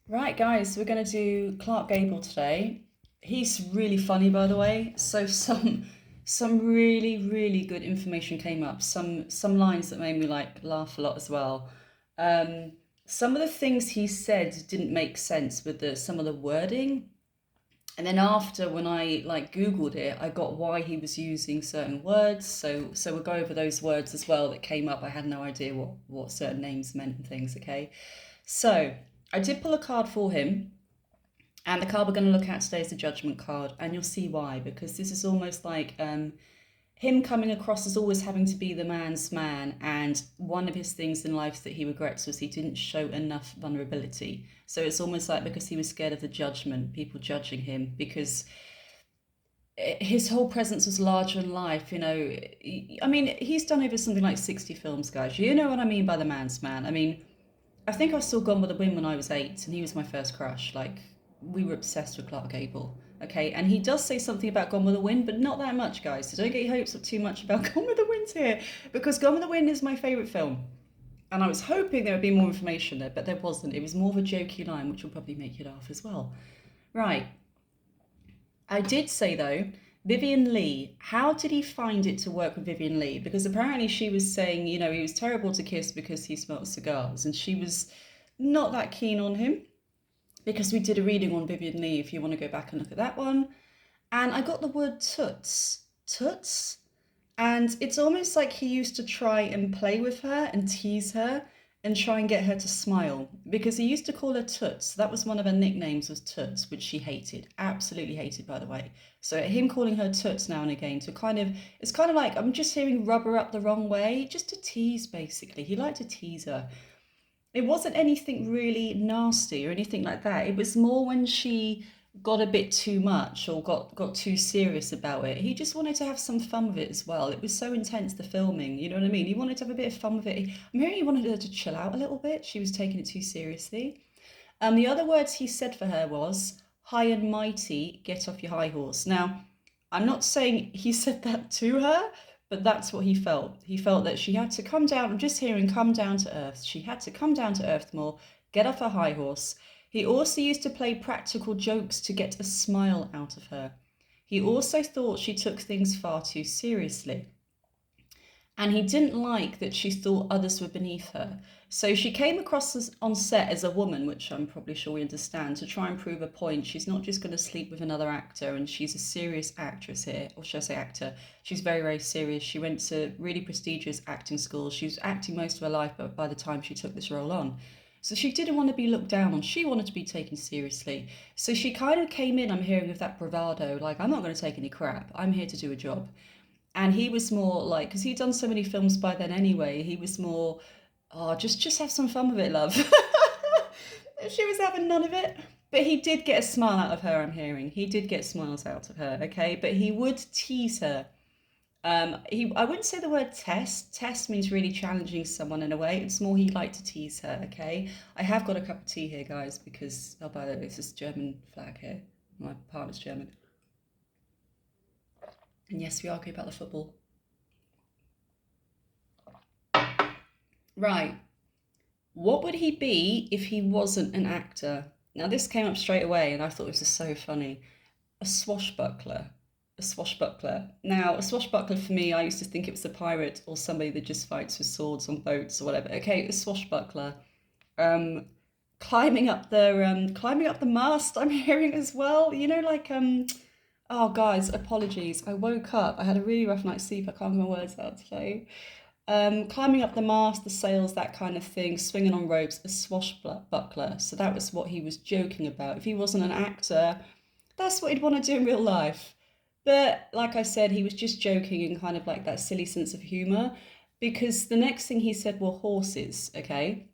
Right, guys, we're going to do Clark Gable today. He's really funny, by the way. So some really good information came up. Some lines that made me like laugh a lot as well. Um, some of the things he said didn't make sense with the some of the wording. And then after, when I like Googled it, I got why he was using certain words. So we'll go over those words as well that came up. I had no idea what certain names meant and things. Okay, so I did pull a card for him. And the card we're going to look at today is the Judgment card, and you'll see why, because this is almost like him coming across as always having to be the man's man, and one of his things in life that he regrets was he didn't show enough vulnerability. So it's almost like because he was scared of the judgment, people judging him, because his whole presence was larger than life, you know. I mean, he's done over something like 60 films, guys. You know what I mean by the man's man. I mean, I think I saw Gone with the Wind when I was 8, and he was my first crush. Like, we were obsessed with Clark Gable. Okay, and he does say something about Gone with the Wind, but not that much, guys. So don't get your hopes up too much about Gone with the Wind here, because Gone with the Wind is my favourite film. And I was hoping there would be more information there, but there wasn't. It was more of a jokey line, which will probably make you laugh as well. Right, I did say though, Vivian Lee, how did he find it to work with Vivian Lee? Because apparently she was saying, you know, he was terrible to kiss because he smelt cigars, and she was not that keen on him, because we did a reading on Vivian Lee if you want to go back and look at that one. And I got the word toots. Toots? And it's almost like he used to try and play with her and tease her and try and get her to smile, because he used to call her Toots. That was one of her nicknames, was Toots, which she hated, absolutely hated, by the way. So him calling her Toots now and again to kind of, it's kind of like, I'm just hearing rub her up the wrong way, just to tease, basically. He liked to tease her. It wasn't anything really nasty or anything like that. It was more when she got a bit too much or got too serious about it. He just wanted to have some fun with it as well. It was so intense, the filming, you know what I mean? He wanted to have a bit of fun with it. I'm hearing he wanted her to chill out a little bit. She was taking it too seriously. The other words he said for her was high and mighty, get off your high horse. Now, I'm not saying he said that to her, but that's what he felt. He felt that she had to come down. I'm just hearing come down to earth. She had to come down to earth more, get off her high horse. He also used to play practical jokes to get a smile out of her. He also thought she took things far too seriously. And he didn't like that she thought others were beneath her. So she came across on set as a woman, which I'm probably sure we understand, to try and prove a point. She's not just going to sleep with another actor, and she's a serious actress here, or should I say actor? She's very serious. She went to really prestigious acting schools. She was acting most of her life, but by the time she took this role on. So she didn't want to be looked down on. She wanted to be taken seriously. So she kind of came in, I'm hearing, with that bravado, like, I'm not going to take any crap. I'm here to do a job. And he was more like, because he'd done so many films by then anyway, he was more, oh, just have some fun with it, love. She was having none of it. But he did get a smile out of her, I'm hearing. He did get smiles out of her, okay? But he would tease her. I wouldn't say the word test. Test means really challenging someone in a way. It's more he liked to tease her, okay? I have got a cup of tea here, guys, because, oh, by the way, this is German flag here. My partner's German. And yes, we argue about the football. Right. What would he be if he wasn't an actor? Now, this came up straight away, and I thought this was so funny. A swashbuckler. A swashbuckler. Now, a swashbuckler for me, I used to think it was a pirate or somebody that just fights with swords on boats or whatever. Okay, a swashbuckler. Um, climbing up the mast. I'm hearing as well. You know, like Oh, guys, apologies. I woke up. I had a really rough night's sleep. I can't get my words out today. Climbing up the mast, the sails, that kind of thing, swinging on ropes, a swashbuckler. So that was what he was joking about. If he wasn't an actor, that's what he'd want to do in real life. But like I said, he was just joking in kind of like that silly sense of humour, because the next thing he said were horses, okay?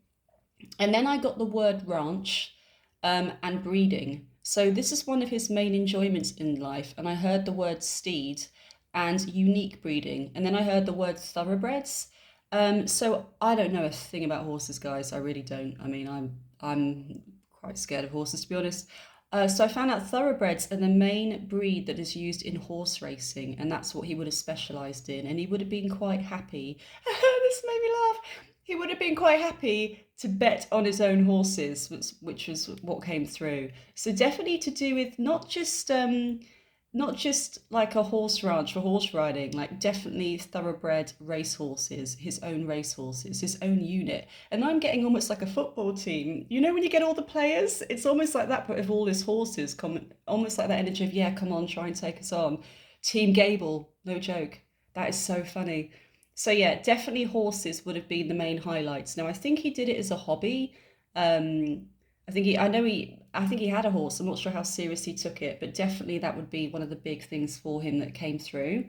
And then I got the word ranch and breeding. So this is one of his main enjoyments in life. And I heard the word steed and unique breeding. And then I heard the word thoroughbreds. So I don't know a thing about horses, guys. I really don't. I mean, I'm quite scared of horses, to be honest. So I found out thoroughbreds are the main breed that is used in horse racing, and that's what he would have specialised in. And he would have been quite happy. This made me laugh. he would have been quite happy to bet on his own horses, which was what came through. So definitely to do with not just like a horse ranch for horse riding, like definitely thoroughbred race horses, his own race horses, his own unit. And I'm getting almost like a football team. You know when you get all the players, it's almost like that, but with all his horses, come almost like that energy of, yeah, come on, try and take us on. Team Gable, no joke. That is so funny. So yeah, definitely horses would have been the main highlights. Now I think he did it as a hobby. Um, I think he had a horse. I'm not sure how serious he took it, but definitely that would be one of the big things for him that came through.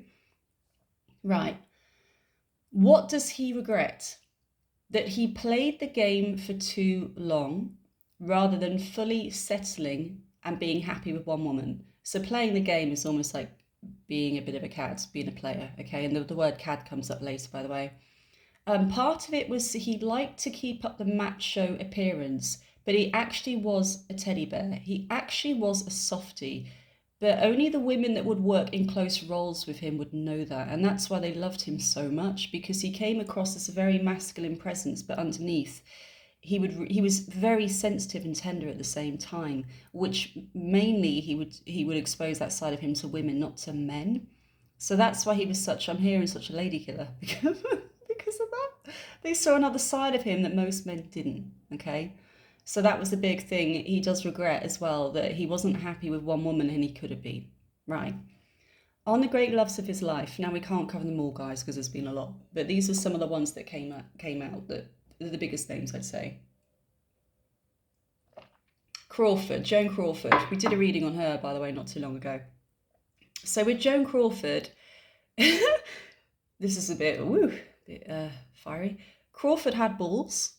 Right. What does he regret? That he played the game for too long rather than fully settling and being happy with one woman. So playing the game is almost like being a bit of a cad, being a player, okay? And the word cad comes up later, by the way. Part of it was he liked to keep up the macho appearance, but he actually was a teddy bear. He actually was a softie, but only the women that would work in close roles with him would know that. And that's why they loved him so much, because he came across as a very masculine presence, but underneath, he was very sensitive and tender at the same time, which mainly he would expose that side of him to women, not to men. So that's why he was such, I'm hearing, such a lady killer because of that. They saw another side of him that most men didn't, okay? So that was the big thing. He does regret as well that he wasn't happy with one woman and he could have been. Right. On the great loves of his life. Now we can't cover them all, guys, because there's been a lot. But these are some of the ones that came out that are the biggest names, I'd say. Crawford, Joan Crawford. We did a reading on her, by the way, not too long ago. So with Joan Crawford, this is a bit fiery. Crawford had balls.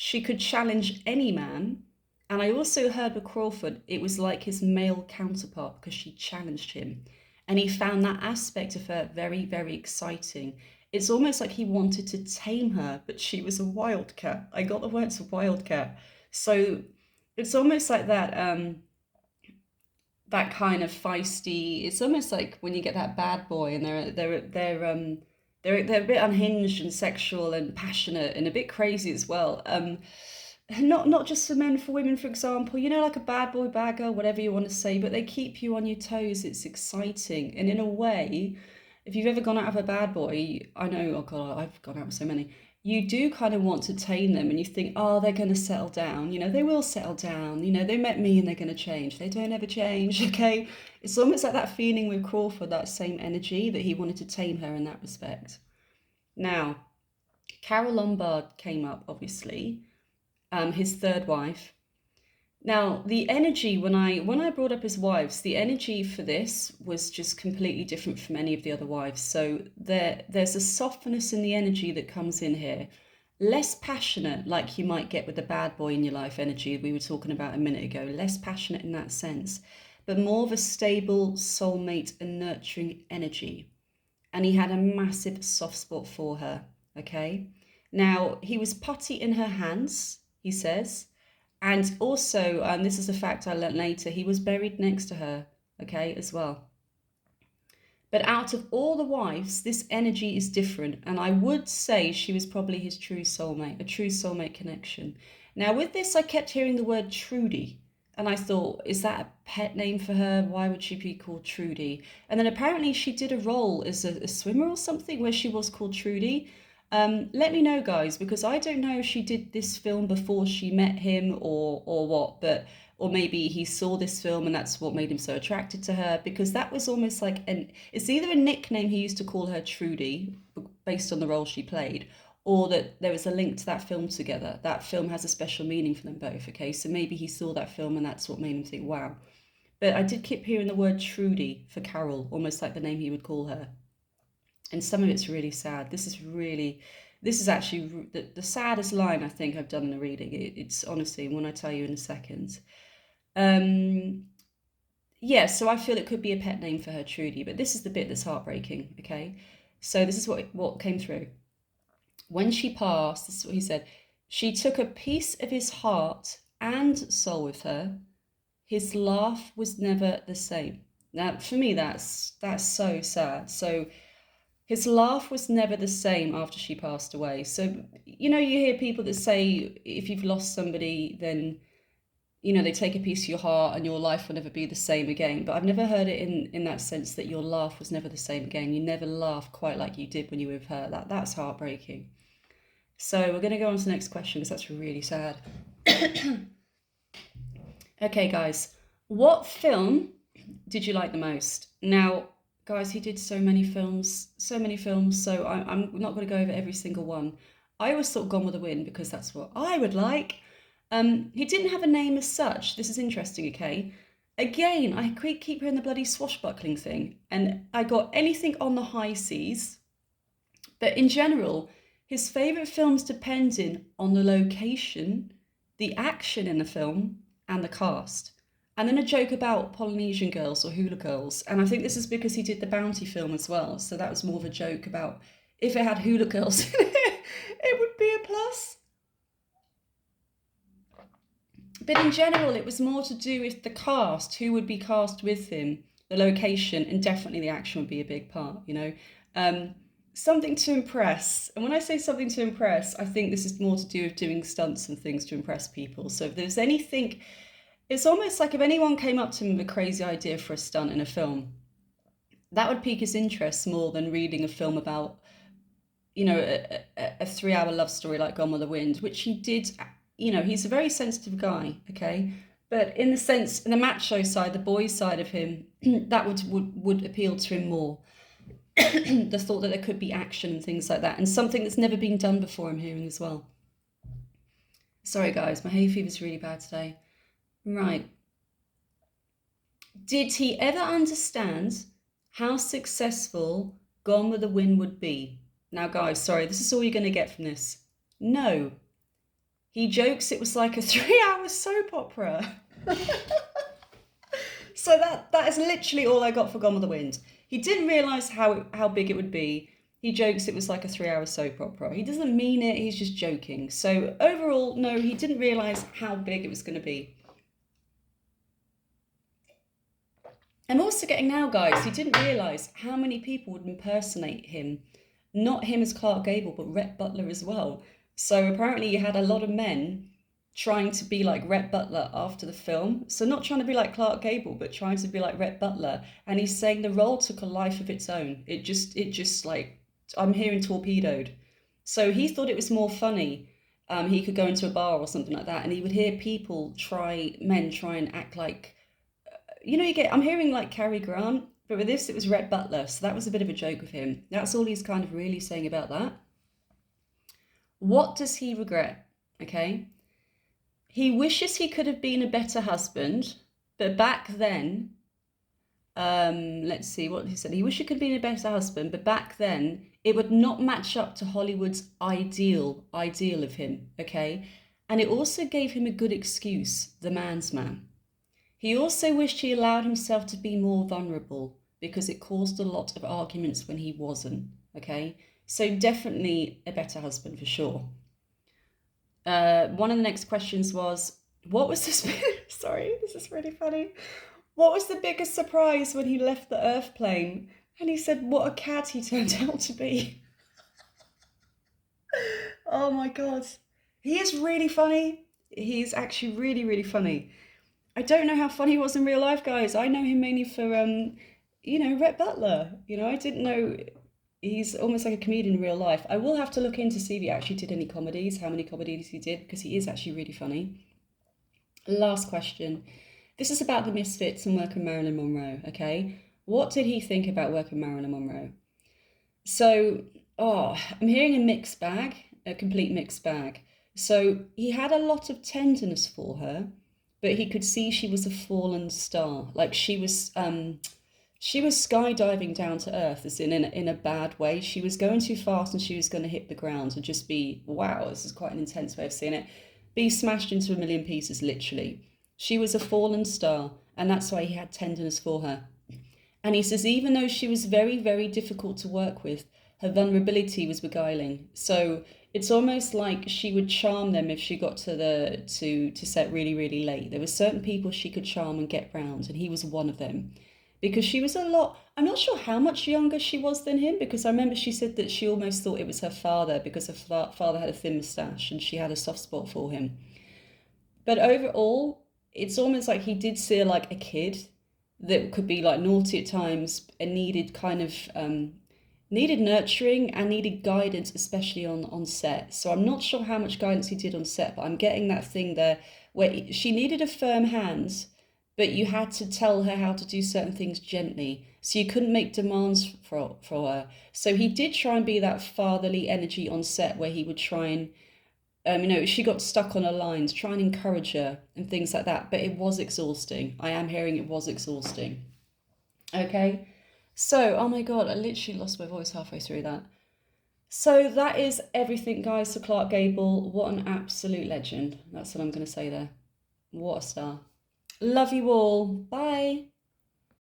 She could challenge any man. And I also heard with Crawford, it was like his male counterpart because she challenged him. And he found that aspect of her very, very exciting. It's almost like he wanted to tame her, but she was a wildcat. I got the words wildcat. So it's almost like that kind of feisty. It's almost like when you get that bad boy and they're a bit unhinged and sexual and passionate and a bit crazy as well. Not just for men, for women, for example. You know, like a bad boy, bad girl, whatever you want to say. But they keep you on your toes. It's exciting, and in a way, if you've ever gone out with a bad boy, I know. Oh God, I've gone out with so many. You do kind of want to tame them, and you think, oh, they're going to settle down. You know, they will settle down. You know, they met me and they're going to change. They don't ever change. Okay, it's almost like that feeling with Crawford, that same energy that he wanted to tame her in that respect. Now, Carol Lombard came up, obviously, his third wife. Now, the energy when I brought up his wives, the energy for this was just completely different from any of the other wives. So there's a softness in the energy that comes in here. Less passionate, like you might get with the bad boy in your life energy we were talking about a minute ago. Less passionate in that sense, but more of a stable soulmate and nurturing energy. And he had a massive soft spot for her. Okay. Now, he was putty in her hands, he says. And also, this is a fact I learned later, he was buried next to her, okay, as well. But out of all the wives, this energy is different. And I would say she was probably his true soulmate, a true soulmate connection. Now, with this, I kept hearing the word Trudy. And I thought, is that a pet name for her? Why would she be called Trudy? And then apparently she did a role as a swimmer or something where she was called Trudy. Let me know, guys, because I don't know if she did this film before she met him or what, but or maybe he saw this film and that's what made him so attracted to her, because that was almost like it's either a nickname he used to call her Trudy based on the role she played, or that there was a link to that film together. That film has a special meaning for them both, okay? So maybe he saw that film and that's what made him think, wow. But I did keep hearing the word Trudy for Carol, almost like the name he would call her. And some of it's really sad. This is actually the saddest line I think I've done in a reading. It's honestly, when I tell you in a second. Yeah, so I feel it could be a pet name for her, Trudy, but this is the bit that's heartbreaking, okay? So this is what came through. When she passed, this is what he said, she took a piece of his heart and soul with her. His laugh was never the same. Now, for me, that's so sad. So his laugh was never the same after she passed away. So, you know, you hear people that say if you've lost somebody, then, you know, they take a piece of your heart and your life will never be the same again. But I've never heard it in that sense that your laugh was never the same again. You never laugh quite like you did when you were with her. That's heartbreaking. So we're going to go on to the next question because that's really sad. Okay, guys, what film did you like the most? Now, guys, he did so many films, so many films. So I'm not going to go over every single one. I always thought Gone with the Wind because that's what I would like. He didn't have a name as such. This is interesting, okay? Again, I keep hearing the bloody swashbuckling thing, and I got anything on the high seas. But in general, his favourite films depended on the location, the action in the film, and the cast. And then a joke about Polynesian girls or hula girls. And I think this is because he did the Bounty film as well. So that was more of a joke about if it had hula girls in it, it would be a plus. But in general, it was more to do with the cast, who would be cast with him, the location, and definitely the action would be a big part, you know. Something to impress. And when I say something to impress, I think this is more to do with doing stunts and things to impress people. So if there's anything, it's almost like if anyone came up to him with a crazy idea for a stunt in a film, that would pique his interest more than reading a film about, you know, a 3-hour love story like Gone with the Wind, which he did. You know, he's a very sensitive guy, okay? But in the sense, in the macho side, the boy side of him, that would appeal to him more. The thought that there could be action and things like that, and something that's never been done before I'm hearing as well. Sorry guys, my hay fever's really bad today. Right. Did he ever understand how successful Gone with the Wind would be? Now guys, sorry, this is all you're going to get from this. No. He jokes it was like a 3-hour soap opera. So that is literally all I got for Gone with the Wind. He didn't realise how big it would be. He jokes it was like a 3-hour soap opera. He doesn't mean it, he's just joking. So overall, no, he didn't realise how big it was going to be. I'm also getting now, guys, he didn't realise how many people would impersonate him. Not him as Clark Gable, but Rhett Butler as well. So apparently you had a lot of men trying to be like Rhett Butler after the film. So not trying to be like Clark Gable, but trying to be like Rhett Butler. And he's saying the role took a life of its own. It just like, I'm hearing torpedoed. So he thought it was more funny. He could go into a bar or something like that, and he would hear men try and act like, you know, I'm hearing like Cary Grant, but with this, it was Rhett Butler. So that was a bit of a joke with him. That's all he's kind of really saying about that. What does he regret? Okay. He wishes he could have been a better husband, but back then, let's see what he said. He wished he could have been a better husband, but back then it would not match up to Hollywood's ideal of him, okay? And it also gave him a good excuse, the man's man. He also wished he allowed himself to be more vulnerable because it caused a lot of arguments when he wasn't, okay? So definitely a better husband for sure. One of the next questions was, what was this? Sorry, this is really funny. What was the biggest surprise when he left the Earth plane? And he said, what a cat he turned out to be. Oh my God. He is really funny. He's actually really, really funny. I don't know how funny he was in real life, guys. I know him mainly for, you know, Rhett Butler. You know, I didn't know he's almost like a comedian in real life. I will have to look in to see if he actually did any comedies, how many comedies he did, because he is actually really funny. Last question. This is about the Misfits and working Marilyn Monroe, okay? What did he think about working Marilyn Monroe? So, I'm hearing a mixed bag, a complete mixed bag. So he had a lot of tenderness for her, but he could see she was a fallen star. Like she was skydiving down to earth, as in a bad way. She was going too fast and she was going to hit the ground and just be, wow, this is quite an intense way of seeing it, be smashed into a million pieces, literally. She was a fallen star, and that's why he had tenderness for her. And he says, even though she was very, very difficult to work with, her vulnerability was beguiling. So it's almost like she would charm them if she got to set really, really late. There were certain people she could charm and get round, and he was one of them. because she was a lot, I'm not sure how much younger she was than him, because I remember she said that she almost thought it was her father because her father had a thin moustache and she had a soft spot for him. But overall, it's almost like he did see her like a kid that could be like naughty at times and needed kind of needed nurturing and needed guidance, especially on set. So I'm not sure how much guidance he did on set, but I'm getting that thing there where she needed a firm hand, but you had to tell her how to do certain things gently. So you couldn't make demands for her. So he did try and be that fatherly energy on set where he would try and she got stuck on her lines, try and encourage her and things like that. But it was exhausting. I am hearing it was exhausting. Okay. So, oh my God, I literally lost my voice halfway through that. So that is everything, guys, for Clark Gable. What an absolute legend. That's what I'm going to say there. What a star. Love you all. Bye.